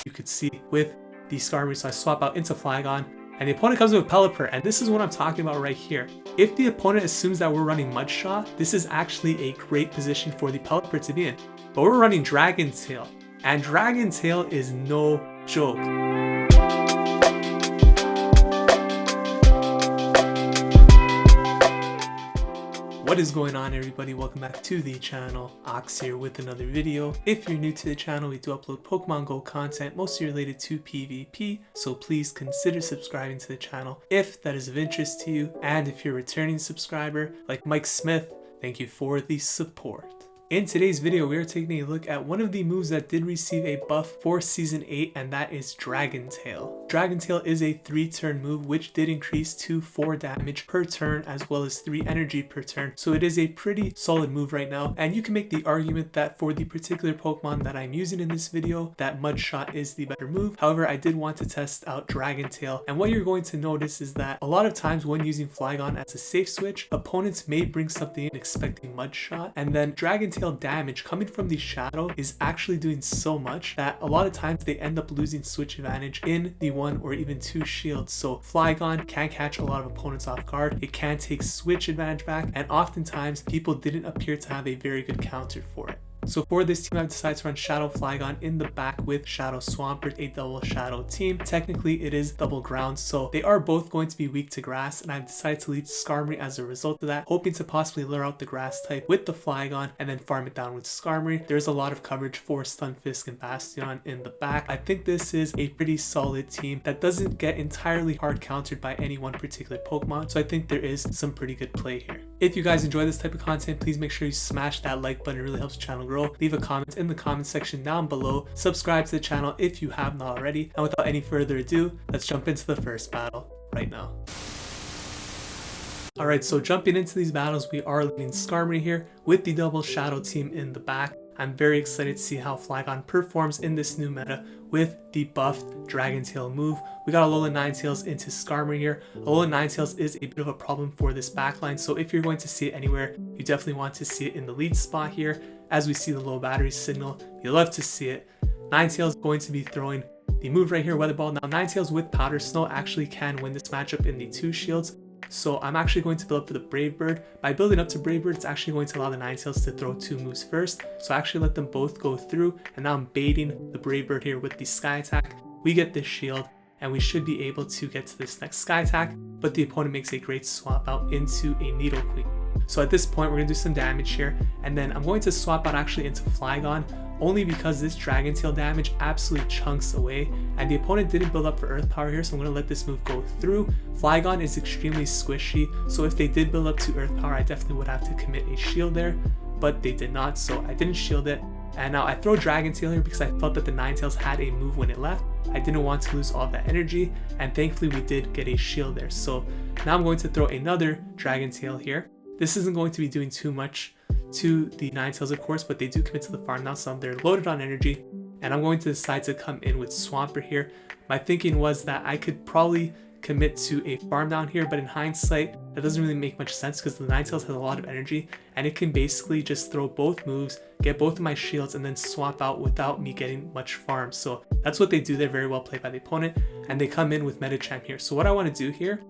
you could see with the Skarmory. So I swap out into Flygon, and the opponent comes with Pelipper, and this is what I'm talking about right here. If the opponent assumes that we're running Mud Shot, this is actually a great position for the Pelipper to be in. But we're running Dragon Tail, and Dragon Tail is no joke. What is going on, everybody? Welcome back to the channel. Ox here with another video. If you're new to the channel, we do upload Pokemon Go content mostly related to PvP, so please consider subscribing to the channel if that is of interest to you. And if you're a returning subscriber like Mike Smith, thank you for the support. In today's video, we are taking a look at one of the moves that did receive a buff for Season 8, and that is Dragon Tail. Dragon Tail is a 3-turn move which did increase to 4 damage per turn as well as 3 energy per turn, so it is a pretty solid move right now. And you can make the argument that for the particular Pokemon that I'm using in this video, that Mud Shot is the better move. However, I did want to test out Dragon Tail, and what you're going to notice is that a lot of times when using Flygon as a safe switch, opponents may bring something in expecting Mud Shot, and then Dragon Tail damage coming from the Shadow is actually doing so much that a lot of times they end up losing switch advantage in the 1 or even 2 shields. So Flygon can catch a lot of opponents off guard, it can take switch advantage back, and oftentimes people didn't appear to have a very good counter for it. So for this team, I've decided to run Shadow Flygon in the back with Shadow Swampert, a double Shadow team. Technically, it is double ground, so they are both going to be weak to grass, and I've decided to lead Skarmory as a result of that, hoping to possibly lure out the grass type with the Flygon and then farm it down with Skarmory. There's a lot of coverage for Stunfisk and Bastiodon in the back. I think this is a pretty solid team that doesn't get entirely hard countered by any one particular Pokemon, so I think there is some pretty good play here. If you guys enjoy this type of content, please make sure you smash that like button. It really helps the channel grow. Leave a comment in the comment section down below. Subscribe to the channel if you have not already. And without any further ado, let's jump into the first battle right now. Alright, so jumping into these battles, we are leading Skarmory here with the double Shadow team in the back. I'm very excited to see how Flygon performs in this new meta with the buffed Dragon Tail move. We got Alolan Ninetales into Skarmory here. Alolan Ninetales is a bit of a problem for this backline, so if you're going to see it anywhere, you definitely want to see it in the lead spot here. As we see the low battery signal, you love to see it. Ninetales going to be throwing the move right here, Weather Ball. Now Ninetales with Powder Snow actually can win this matchup in the 2 shields. So I'm actually going to build up for the Brave Bird. By building up to Brave Bird, it's actually going to allow the Ninetales to throw 2 moves first. So I actually let them both go through, and now I'm baiting the Brave Bird here with the Sky Attack. We get this shield, and we should be able to get to this next Sky Attack, but the opponent makes a great swap out into a Nidoqueen. So at this point, we're going to do some damage here, and then I'm going to swap out actually into Flygon, only because this Dragon Tail damage absolutely chunks away, and the opponent didn't build up for Earth Power here, so I'm going to let this move go through. Flygon is extremely squishy, so if they did build up to Earth Power, I definitely would have to commit a shield there, but they did not, so I didn't shield it. And now I throw Dragon Tail here because I felt that the Ninetales had a move when it left. I didn't want to lose all that energy, and thankfully we did get a shield there. So now I'm going to throw another Dragon Tail here. This isn't going to be doing too much to the Ninetales, of course, but they do commit to the farm now, so they're loaded on energy, and I'm going to decide to come in with Swampert here. My thinking was that I could probably commit to a farm down here, but in hindsight, that doesn't really make much sense because the Ninetales has a lot of energy, and it can basically just throw both moves, get both of my shields, and then swap out without me getting much farm. So that's what they do. They're very well played by the opponent, and they come in with Medicham here. So what I want to do here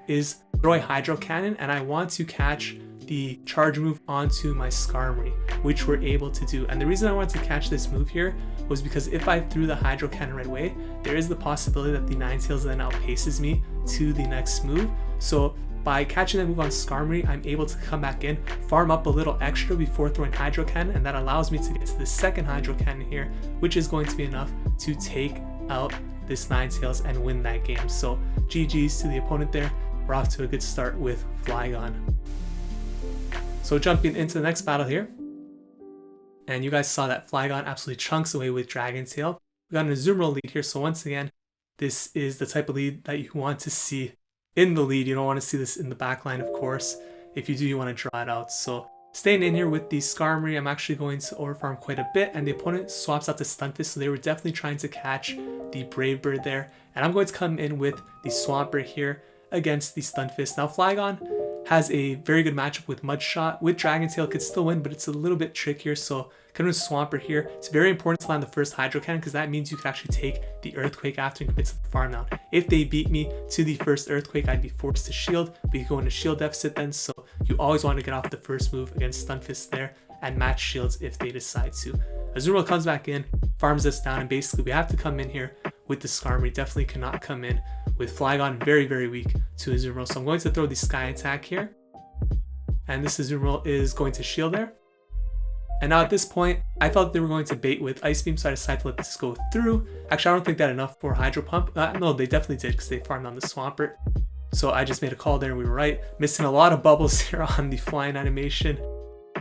is throw a Hydro Cannon, and I want to catch the charge move onto my Skarmory, which we're able to do. And the reason I wanted to catch this move here was because if I threw the Hydro Cannon right away, there is the possibility that the Ninetales then outpaces me to the next move. So by catching that move on Skarmory, I'm able to come back in, farm up a little extra before throwing Hydro Cannon, and that allows me to get to the second Hydro Cannon here, which is going to be enough to take out this Ninetales and win that game. So GG's to the opponent there. We're off to a good start with Flygon. So jumping into the next battle here, and you guys saw that Flygon absolutely chunks away with Dragon Tail. We got an Azumarill lead here, so once again, this is the type of lead that you want to see in the lead. You don't want to see this in the back line, of course. If you do, you want to draw it out. So staying in here with the Skarmory, I'm actually going to overfarm quite a bit, and the opponent swaps out to Stunfisk, so they were definitely trying to catch the Brave Bird there. And I'm going to come in with the Swampert here against the Stunfisk. Now Flygon has a very good matchup with Mud Shot. With Dragon Tail, could still win, but it's a little bit trickier, so Coming with Swampert here, it's very important to land the first Hydro Cannon because that means you can actually take the Earthquake after and commit to the farm down. If they beat me to the first Earthquake, I'd be forced to shield, but you go into shield deficit then, so you always want to get off the first move against Stunfisk there and match shields if they decide to. Azumarill comes back in, farms us down, and basically we have to come in here with the Skarmory. Definitely cannot come in with Flygon, very, very weak to Azumarill. So I'm going to throw the Sky Attack here. And this Azumarill is going to shield there. And now at this point, I felt they were going to bait with Ice Beam, so I decided to let this go through. Actually, I don't think that enough for Hydro Pump. No, they definitely did because they farmed on the Swampert. So I just made a call there and we were right. Missing a lot of bubbles here on the flying animation.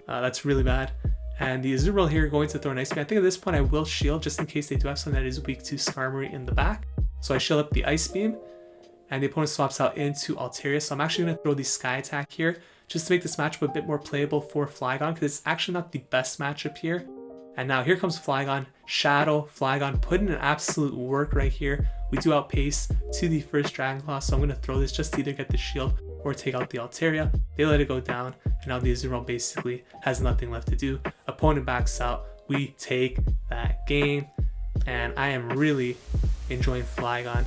That's really bad. And the Azumarill here going to throw an Ice Beam. I think at this point I will shield just in case they do have something that is weak to Skarmory in the back. So I shield up the Ice Beam. And the opponent swaps out into Altaria. So I'm actually going to throw the Sky Attack here just to make this matchup a bit more playable for Flygon because it's actually not the best matchup here. And now here comes Flygon, Shadow Flygon, putting in absolute work right here. We do outpace to the first Dragon Claw, so I'm going to throw this just to either get the shield or take out the Altaria. They let it go down, and now the Azumarill basically has nothing left to do. Opponent backs out, we take that game, and I am really enjoying Flygon.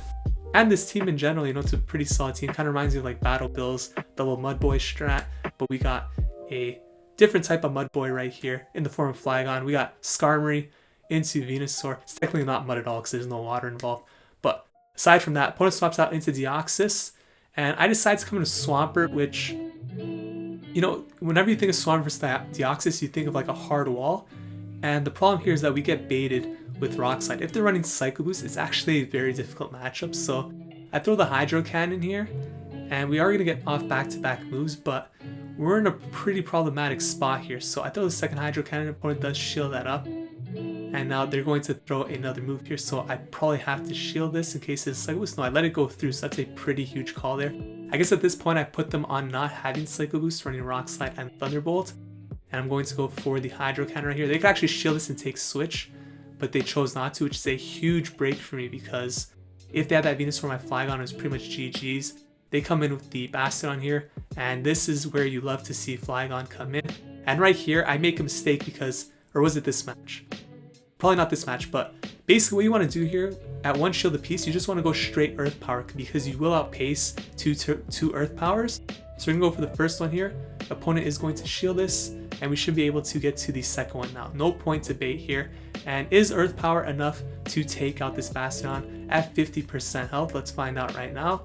And this team in general, you know, it's a pretty solid team. Kind of reminds me of like Battle Bill's double Mud Boy strat, but we got a different type of Mud Boy right here in the form of Flygon. We got Skarmory into Venusaur. It's technically not mud at all because there's no water involved. But aside from that, opponent swaps out into Deoxys, and I decide to come into Swampert, which, you know, whenever you think of Swampert versus Deoxys, you think of like a hard wall. And the problem here is that we get baited with Rock Slide. If they're running Psycho Boost, it's actually a very difficult matchup. So I throw the Hydro Cannon here, and we are going to get off back-to-back moves, but we're in a pretty problematic spot here. So I throw the second Hydro Cannon, opponent does shield that up. And now they're going to throw another move here, so I probably have to shield this in case it's Psycho Boost. No, I let it go through, so that's a pretty huge call there. I guess at this point I put them on not having Psycho Boost, running Rock Slide and Thunderbolt. And I'm going to go for the Hydro Cannon right here. They could actually shield this and take Switch, but they chose not to, which is a huge break for me because if they had that Venusaur, my Flygon is pretty much GG's. They come in with the Bastiodon here, and this is where you love to see Flygon come in. And right here, I make a mistake because, or was it this match? Probably not this match, but basically what you want to do here, at one shield apiece, you just want to go straight Earth Power because you will outpace two Earth Powers. So we're going to go for the first one here. Opponent is going to shield this, and we should be able to get to the second one now. No point to bait here. And is Earth Power enough to take out this Bastiodon at 50% health? Let's find out right now.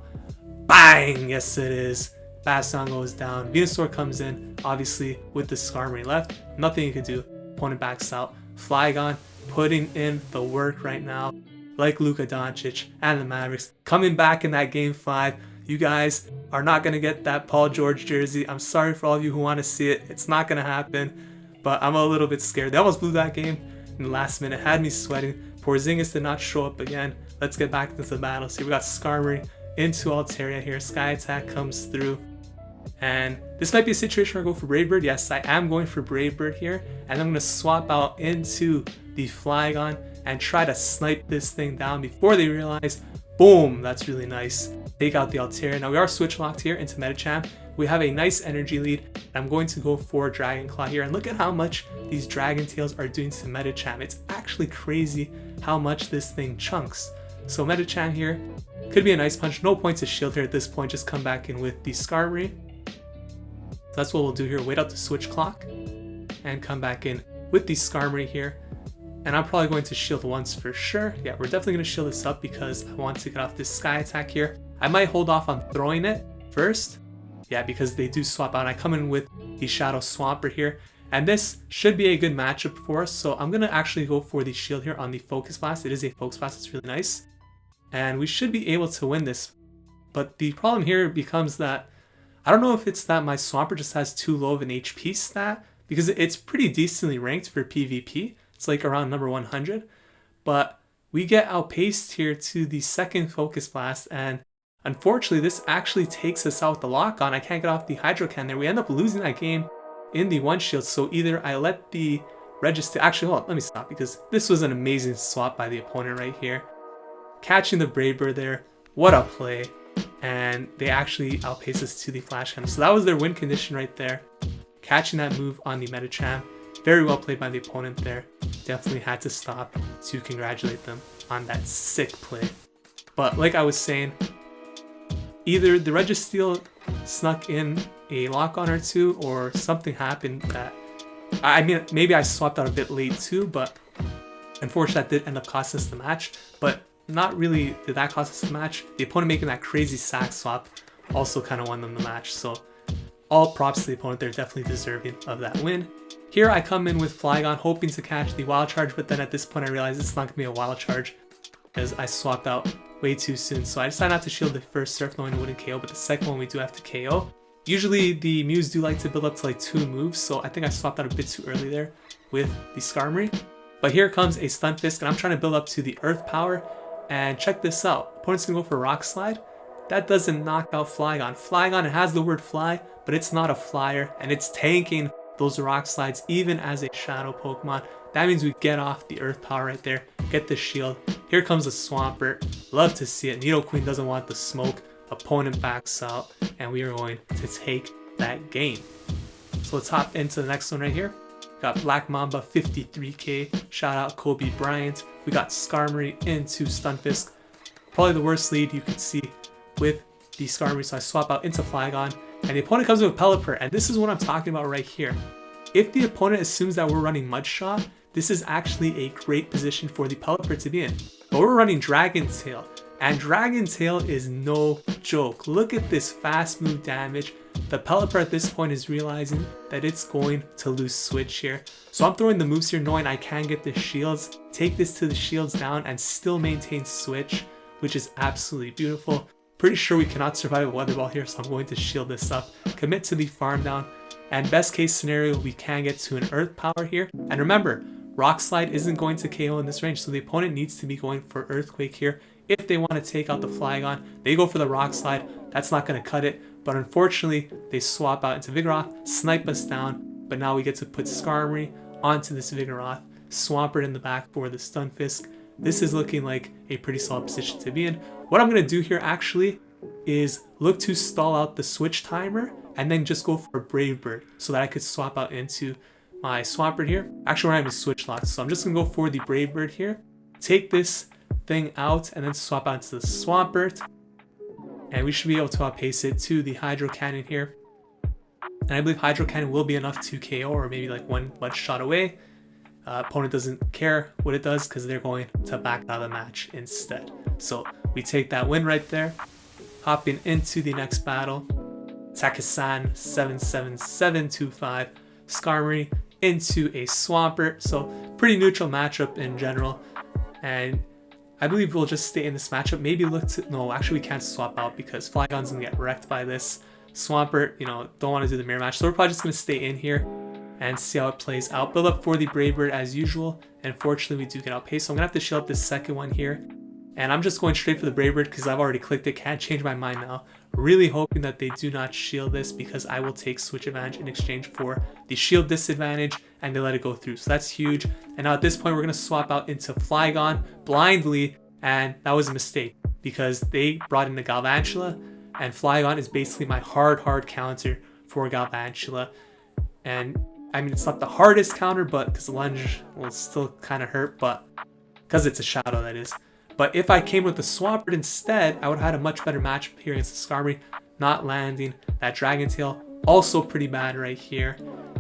Bang! Yes, it is. Bastiodon goes down. Venusaur comes in, obviously, with the Skarmory left. Nothing you can do. Opponent backs out. Flygon putting in the work right now, like Luka Doncic and the Mavericks. Coming back in that Game 5. You guys are not going to get that Paul George jersey. I'm sorry for all of you who want to see it. It's not going to happen, but I'm a little bit scared. They almost blew that game in the last minute. Had me sweating. Porzingis did not show up again. Let's get back into the battles here. We got Skarmory into Altaria here. Sky Attack comes through. And this might be a situation where I go for Brave Bird. Yes, I am going for Brave Bird here. And I'm going to swap out into the Flygon and try to snipe this thing down before they realize, boom, that's really nice. Take out the Altaria. Now we are switch locked here into Medicham. We have a nice energy lead. I'm going to go for Dragon Claw here. And look at how much these Dragon Tails are doing to Medicham. It's actually crazy how much this thing chunks. So Medicham here could be a nice punch. No point to shield here at this point. Just come back in with the Skarmory. So that's what we'll do here. Wait out the switch clock and come back in with the Skarmory here. And I'm probably going to shield once for sure. Yeah, we're definitely going to shield this up because I want to get off this Sky Attack here. I might hold off on throwing it first. Yeah, because they do swap out. I come in with the Shadow Swampert here. And this should be a good matchup for us. So I'm going to actually go for the shield here on the Focus Blast. It is a Focus Blast. It's really nice. And we should be able to win this. But the problem here becomes that I don't know if it's that my Swampert just has too low of an HP stat. Because it's pretty decently ranked for PvP. It's like around number 100. But we get outpaced here to the second Focus Blast. And unfortunately, this actually takes us out with the lock on. I can't get off the Hydro Cannon there. We end up losing that game in the one shield. So either I let the Registeel... Actually, hold on. Let me stop because this was an amazing swap by the opponent right here. Catching the Brave Bird there. What a play. And they actually outpaced us to the Flash Cannon. So that was their win condition right there. Catching that move on the Medicham. Very well played by the opponent there. Definitely had to stop to congratulate them on that sick play. But like I was saying, either the Registeel snuck in a lock-on or two, or something happened that... I mean, maybe I swapped out a bit late too, but unfortunately that did end up costing us the match. But not really did that cost us the match. The opponent making that crazy sack swap also kind of won them the match. So all props to the opponent. They're definitely deserving of that win. Here I come in with Flygon, hoping to catch the Wild Charge, but then at this point I realized it's not going to be a Wild Charge because I swapped out way too soon. So I decided not to shield the first Surf knowing it wouldn't KO, but the second one we do have to KO. Usually the Mews do like to build up to like 2 moves, so I think I swapped out a bit too early there with the Skarmory. But here comes a Stunfisk, and I'm trying to build up to the Earth Power, and check this out. Opponent's gonna go for Rock Slide. That doesn't knock out Flygon. Flygon, it has the word fly, but it's not a flyer, and it's tanking those Rock Slides even as a Shadow Pokemon. That means we get off the Earth Power right there, get the shield. Here comes the Swampert. Love to see it. Nidoqueen doesn't want the smoke. Opponent backs out, and we are going to take that game. So let's hop into the next one right here. Got Black Mamba 53k. Shout out Kobe Bryant. We got Skarmory into Stunfisk. Probably the worst lead you could see with the Skarmory, so I swap out into Flygon. And the opponent comes with Pelipper, and this is what I'm talking about right here. If the opponent assumes that we're running Mud Shot, this is actually a great position for the Pelipper to be in. But we're running Dragon Tail. And Dragon Tail is no joke. Look at this fast move damage. The Pelipper at this point is realizing that it's going to lose Switch here. So I'm throwing the moves here knowing I can get the shields, take this to the shields down, and still maintain Switch, which is absolutely beautiful. Pretty sure we cannot survive a Weather Ball here, so I'm going to shield this up, commit to the farm down, and best case scenario, we can get to an Earth Power here. And remember, Rock Slide isn't going to KO in this range, so the opponent needs to be going for Earthquake here. If they want to take out the Flygon, they go for the Rock Slide. That's not going to cut it, but unfortunately, they swap out into Vigoroth, snipe us down, but now we get to put Skarmory onto this Vigoroth, Swampert in the back for the Stunfisk. This is looking like a pretty solid position to be in. What I'm going to do here actually is look to stall out the switch timer and then just go for a Brave Bird so that I could swap out into my Swampert here. Actually, we're not even switch locked, so I'm just going to go for the Brave Bird here, take this thing out, and then swap out to the Swampert. And we should be able to outpace it to the Hydro Cannon here. And I believe Hydro Cannon will be enough to KO, or maybe like one Mud Shot away. Opponent doesn't care what it does because they're going to back out of the match instead. So we take that win right there. Hopping into the next battle. Takasan 77725. Skarmory into a Swampert. So pretty neutral matchup in general. And I believe we'll just stay in this matchup. Maybe look to... No, actually we can't swap out because Flygon's going to get wrecked by this. Swampert, you know, don't want to do the mirror match. So we're probably just going to stay in here and see how it plays out. Build up for the Brave Bird as usual. And fortunately, we do get outpaced. So I'm going to have to shield up this second one here. And I'm just going straight for the Brave Bird because I've already clicked it. Can't change my mind now. Really hoping that they do not shield this because I will take switch advantage in exchange for the shield disadvantage, and they let it go through. So that's huge. And now at this point, we're going to swap out into Flygon blindly. And that was a mistake because they brought in the Galvantula. And Flygon is basically my hard counter for Galvantula. And I mean, it's not the hardest counter, but because Lunge will still kind of hurt, but because it's a Shadow, that is. But if I came with the Swampert instead, I would have had a much better matchup here against the Skarmory, not landing that Dragon Tail. Also pretty bad right here,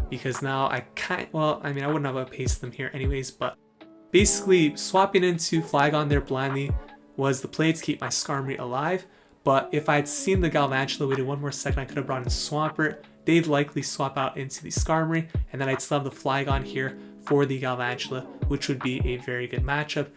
because now I can't, well, I mean, I wouldn't have outpaced them here anyways, but basically swapping into Flygon there blindly was the play to keep my Skarmory alive. But if I'd seen the Galvantula, waited one more second, I could have brought in Swampert. They'd likely swap out into the Skarmory, and then I'd still have the Flygon here for the Galvantula, which would be a very good matchup.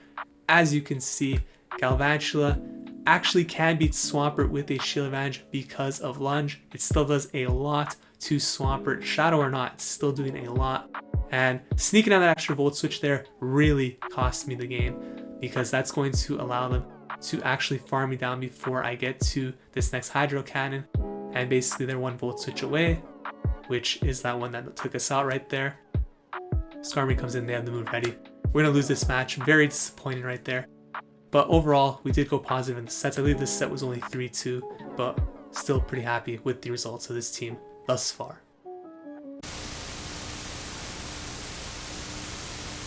As you can see, Galvantula actually can beat Swampert with a shield advantage because of Lunge. It still does a lot to Swampert. Shadow or not, it's still doing a lot. And sneaking on that extra Volt Switch there really cost me the game because that's going to allow them to actually farm me down before I get to this next Hydro Cannon. And basically they're one Volt Switch away, which is that one that took us out right there. Skarmory comes in, they have the move ready. We're going to lose this match. Very disappointing right there. But overall, we did go positive in the sets. I believe this set was only 3-2, but still pretty happy with the results of this team thus far.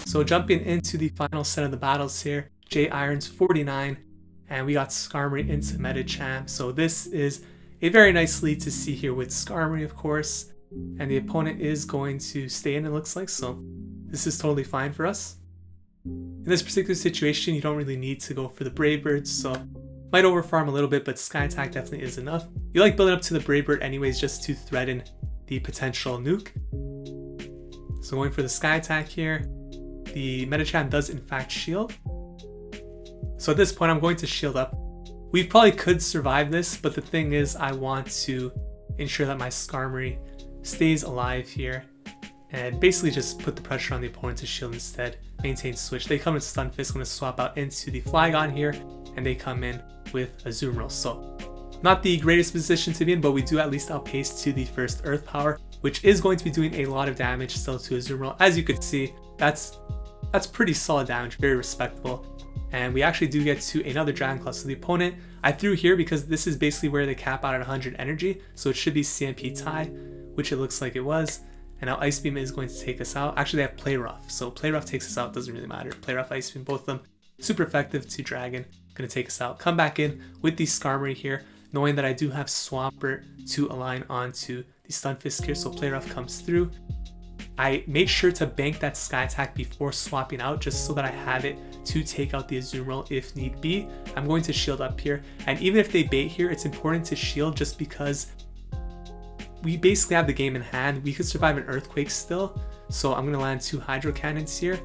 So jumping into the final set of the battles here, J Irons 49, and we got Skarmory into Medicham. So this is a very nice lead to see here with Skarmory, of course, and the opponent is going to stay in, it looks like, so this is totally fine for us. In this particular situation, you don't really need to go for the Brave Birds, so might overfarm a little bit, but Sky Attack definitely is enough. You like building up to the Brave Bird anyways, just to threaten the potential nuke. So going for the Sky Attack here, the Medicham does in fact shield. So at this point, I'm going to shield up. We probably could survive this, but the thing is, I want to ensure that my Skarmory stays alive here and basically just put the pressure on the opponent to shield instead. Maintain switch. They come in Stunfisk. I'm going to swap out into the Flygon here, and they come in with Azumarill. So not the greatest position to be in, but we do at least outpace to the first Earth Power, which is going to be doing a lot of damage still to Azumarill. As you could see, that's pretty solid damage, very respectable. And we actually do get to another Dragon Claw. So the opponent, I threw here because this is basically where they cap out at 100 energy. So it should be CMP tie, which it looks like it was. And now Ice Beam is going to take us out. Actually, they have Play Rough. So Play Rough takes us out, doesn't really matter. Play Rough, Ice Beam, both of them super effective to Dragon. Gonna take us out. Come back in with the Skarmory here, knowing that I do have Swampert to align onto the Stunfisk here. So Play Rough comes through. I made sure to bank that Sky Attack before swapping out, just so that I have it to take out the Azumarill if need be. I'm going to shield up here, and even if they bait here, it's important to shield just because we basically have the game in hand. We could survive an Earthquake still, so I'm going to land 2 Hydro Cannons here.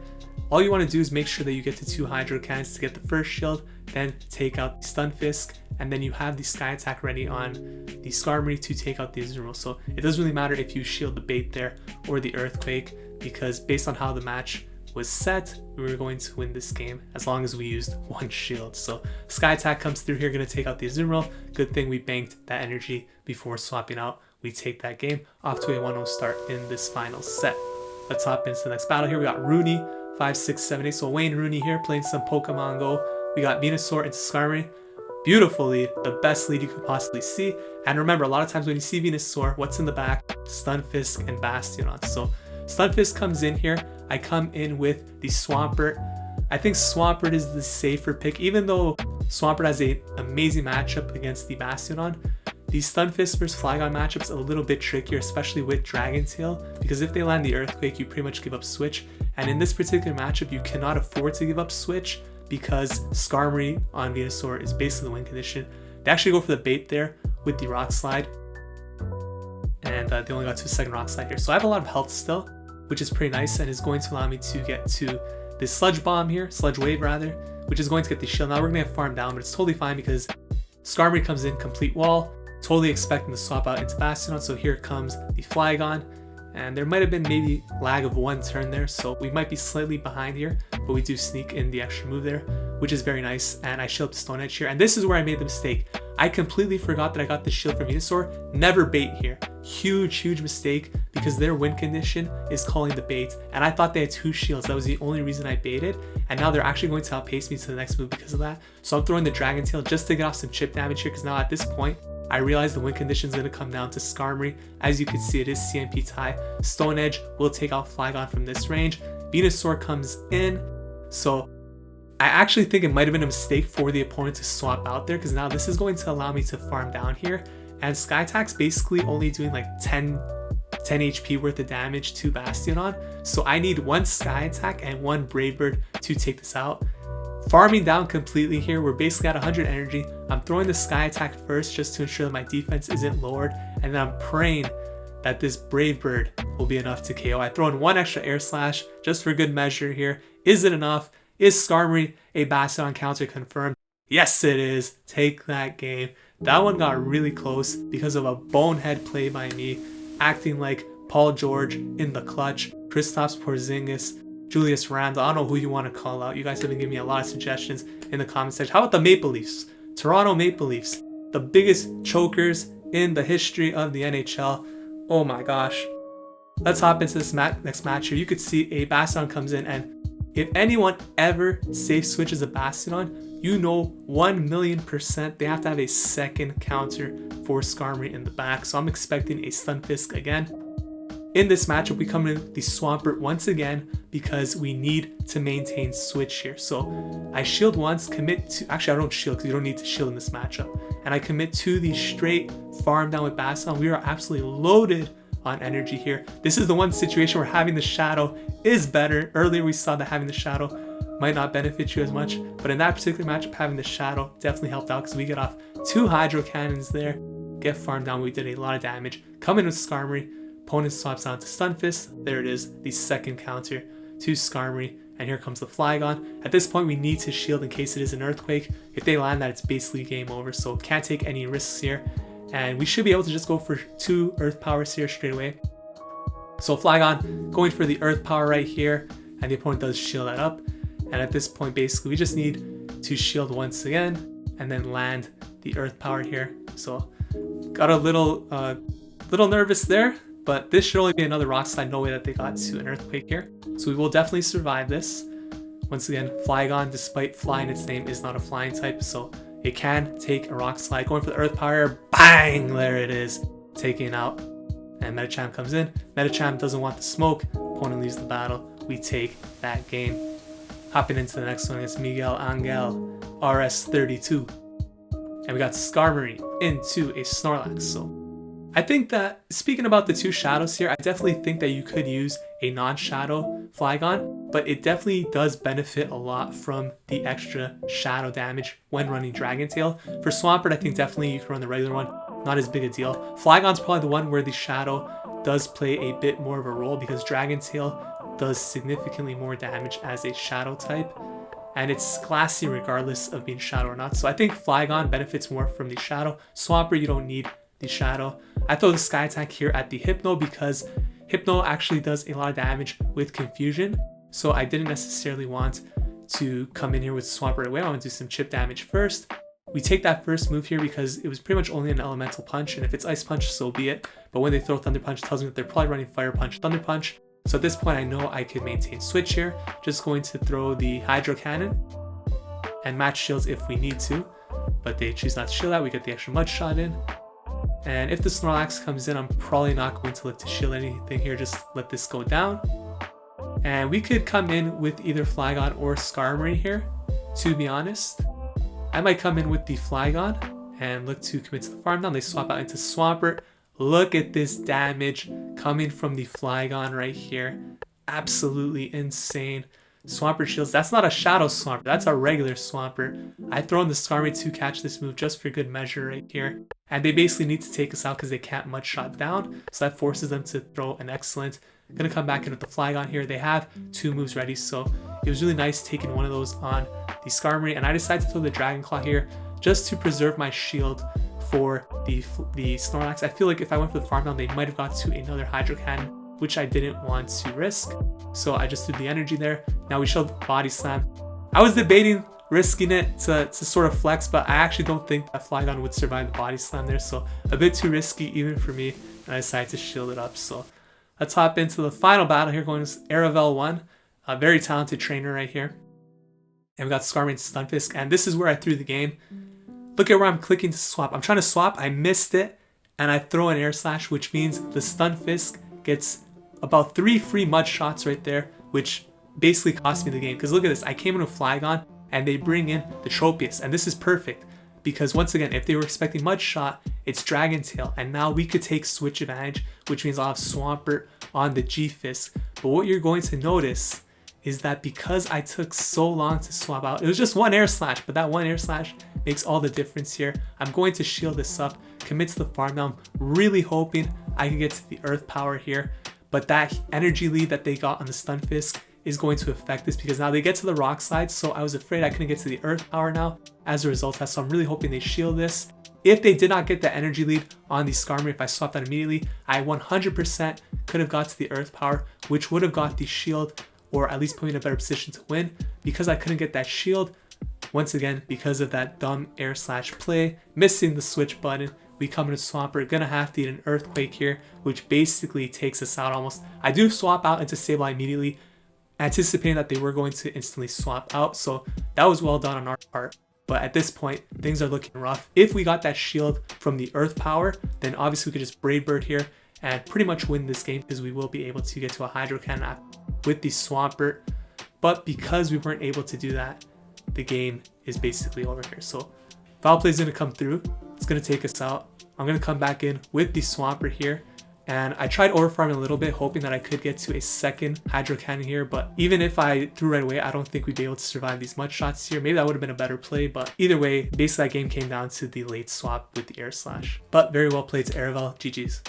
All you want to do is make sure that you get to 2 Hydro Cannons to get the first shield, then take out the Stunfisk, and then you have the Sky Attack ready on the Skarmory to take out the Azumarill. So it doesn't really matter if you shield the bait there or the Earthquake, because based on how the match was set, we were going to win this game as long as we used 1 shield. So Sky Attack comes through here, going to take out the Azumarill. Good thing we banked that energy before swapping out. We take that game off to a 1-0 start in this final set. Let's hop into the next battle here. We got Rooney, 5, 6, 7, 8. So Wayne Rooney here playing some Pokemon Go. We got Venusaur into Skarmory. Beautiful lead, the best lead you could possibly see. And remember, a lot of times when you see Venusaur, what's in the back? Stunfisk and Bastiodon. So Stunfisk comes in here. I come in with the Swampert. I think Swampert is the safer pick, even though Swampert has an amazing matchup against the Bastiodon. The Stunfisk versus Flygon matchup's a little bit trickier, especially with Dragon Tail, because if they land the Earthquake, you pretty much give up Switch. And in this particular matchup, you cannot afford to give up Switch because Skarmory on Venusaur is basically the win condition. They actually go for the bait there with the Rock Slide, and they only got to a second Rock Slide here. So I have a lot of health still, which is pretty nice, and is going to allow me to get to this Sludge Bomb here, Sludge Wave rather, which is going to get the shield. Now we're going to have farm down, but it's totally fine because Skarmory comes in complete wall, totally expecting to swap out into Bastiodon. So here comes the Flygon, and there might have been maybe lag of 1 turn there, so we might be slightly behind here, but we do sneak in the extra move there, which is very nice. And I shield up Stone Edge here, and this is where I made the mistake. I completely forgot that I got the shield from Venusaur. Never bait here. Huge mistake, because their win condition is calling the bait, and I thought they had 2 shields. That was the only reason I baited, and now they're actually going to outpace me to the next move because of that. So I'm throwing the Dragon Tail just to get off some chip damage here, because now at this point, I realize the win condition is going to come down to Skarmory. As you can see, it is CMP tie. Stone Edge will take out Flygon from this range. Venusaur comes in. So I actually think it might have been a mistake for the opponent to swap out there, because now this is going to allow me to farm down here. And Sky Attack's basically only doing like 10 HP worth of damage to Bastiodon. So I need 1 Sky Attack and 1 Brave Bird to take this out. Farming down completely here. We're basically at 100 energy. I'm throwing the Sky Attack first just to ensure that my defense isn't lowered, and then I'm praying that this Brave Bird will be enough to KO. I throw in 1 extra Air Slash just for good measure here. Is it enough? Is Skarmory a Bastiodon counter confirmed? Yes, it is. Take that game. That one got really close because of a bonehead play by me, acting like Paul George in the clutch. Kristaps Porzingis, Julius Randle, I don't know who you want to call out. You guys have been giving me a lot of suggestions in the comment section. How about the Maple Leafs? Toronto Maple Leafs, the biggest chokers in the history of the NHL. Oh my gosh. Let's hop into this next match here. You could see a Bastiodon comes in, and if anyone ever safe switches a Bastiodon, you know 1,000,000% they have to have a second counter for Skarmory in the back. So I'm expecting a Stunfisk again. In this matchup, we come in the Swampert once again because we need to maintain switch here. So I shield once, commit to, actually I don't shield because you don't need to shield in this matchup. And I commit to the straight farm down with Bastiodon. We are absolutely loaded on energy here. This is the one situation where having the Shadow is better. Earlier we saw that having the Shadow might not benefit you as much, but in that particular matchup, having the Shadow definitely helped out because we get off 2 Hydro Cannons there, get farmed down, we did a lot of damage. Come in with Skarmory, opponent swaps out to Stunfisk. There it is, the second counter to Skarmory, and here comes the Flygon. At this point, we need to shield in case it is an Earthquake. If they land that, it's basically game over, so can't take any risks here. And we should be able to just go for 2 Earth Powers here straight away. So Flygon going for the Earth Power right here, and the opponent does shield that up. And at this point, basically, we just need to shield once again, and then land the Earth Power here. So got a little nervous there, but this should only be another Rock Slide. No way that they got to an Earthquake here. So we will definitely survive this. Once again, Flygon, despite flying its name, is not a flying type, so it can take a Rock Slide. Going for the Earth Power, bang! There it is, taking it out. And Medicham comes in. Medicham doesn't want the smoke. Opponent leaves the battle. We take that game. Hopping into the next one is Miguel Angel, RS32. And we got Skarmory into a Snorlax. So I think that, speaking about the 2 shadows here, I definitely think that you could use a non-shadow Flygon, but it definitely does benefit a lot from the extra shadow damage when running Dragon Tail. For Swampert, I think definitely you can run the regular one, not as big a deal. Flygon's probably the one where the shadow does play a bit more of a role because Dragon Tail does significantly more damage as a shadow type, and it's classy regardless of being shadow or not. So I think Flygon benefits more from the shadow. Swampert, you don't need the shadow. I throw the Sky Attack here at the Hypno because Hypno actually does a lot of damage with confusion, so I didn't necessarily want to come in here with Swampert right away. I want to do some chip damage first. We take that first move here because it was pretty much only an Elemental Punch, and if it's Ice Punch, so be it. But when they throw Thunder Punch, it tells me that they're probably running Fire Punch, Thunder Punch. So at this point, I know I could maintain switch here. Just going to throw the Hydro Cannon and match shields if we need to, but they choose not to shield that. We get the extra Mud Shot in. And if the Snorlax comes in, I'm probably not going to look to shield anything here, just let this go down. And we could come in with either Flygon or Skarmory here, to be honest. I might come in with the Flygon and look to commit to the farm down. They swap out into Swampert. Look at this damage coming from the Flygon right here. Absolutely insane. Swampert shields. That's not a Shadow Swampert. That's a regular Swampert. I throw in the Skarmory to catch this move just for good measure right here. And they basically need to take us out because they can't Mud Shot down. So that forces them to throw an excellent. I'm going to come back in with the Flygon here. They have 2 moves ready. So it was really nice taking one of those on the Skarmory. And I decided to throw the Dragon Claw here just to preserve my shield for the Snorlax. I feel like if I went for the farm down, they might have got to another Hydro Cannon, which I didn't want to risk. So I just threw the energy there. Now we showed Body Slam. I was debating risking it to sort of flex, but I actually don't think that Flygon would survive the Body Slam there. So a bit too risky even for me, and I decided to shield it up. So let's hop into the final battle here, going to Aravel 1. A very talented trainer right here. And we got Skarmory and Stunfisk, and this is where I threw the game. Look at where I'm clicking to swap. I'm trying to swap, I missed it, and I throw an Air Slash, which means the Stunfisk gets about 3 free Mud Shots right there, which basically cost me the game. Because look at this, I came in with Flygon, and they bring in the Tropius, and this is perfect. Because once again, if they were expecting Mud Shot, it's Dragon Tail, and now we could take switch advantage, which means I'll have Swampert on the G-Fisk. But what you're going to notice is that because I took so long to swap out, it was just 1 Air Slash, but that 1 Air Slash makes all the difference here. I'm going to shield this up, commit to the farm down, really hoping I can get to the Earth Power here, but that energy lead that they got on the Stunfisk is going to affect this because now they get to the Rock Slide, so I was afraid I couldn't get to the Earth Power now as a result of that, so I'm really hoping they shield this. If they did not get the energy lead on the Skarmory, if I swapped that immediately, I 100% could have got to the Earth Power, which would have got the shield, or at least put me in a better position to win. Because I couldn't get that shield, once again, because of that dumb Air Slash play, missing the switch button, we come into Swampert, gonna have to eat an Earthquake here, which basically takes us out almost. I do swap out into Sableye immediately, anticipating that they were going to instantly swap out, so that was well done on our part. But at this point, things are looking rough. If we got that shield from the Earth Power, then obviously we could just Brave Bird here and pretty much win this game because we will be able to get to a Hydro Cannon with the Swampert. But because we weren't able to do that, the game is basically over here. So Foul Play is going to come through. It's going to take us out. I'm going to come back in with the Swampert here. And I tried overfarming a little bit, hoping that I could get to a second Hydro Cannon here. But even if I threw right away, I don't think we'd be able to survive these mud shots here. Maybe that would have been a better play. But either way, basically that game came down to the late swap with the Air Slash. But very well played to Aravel. GG's.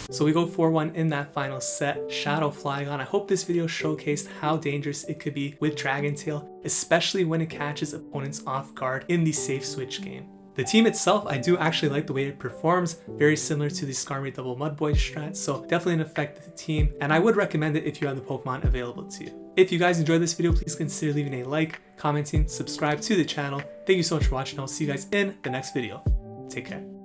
So we go 4-1 in that final set. Shadow Flygon. I hope this video showcased how dangerous it could be with Dragon Tail, especially when it catches opponents off guard in the safe switch game. The team itself, I do actually like the way it performs, very similar to the Skarmory double Mudboy strat, so definitely an effective team, and I would recommend it if you have the Pokemon available to you. If you guys enjoyed this video, please consider leaving a like, commenting, subscribe to the channel. Thank you so much for watching. I'll see you guys in the next video. Take care.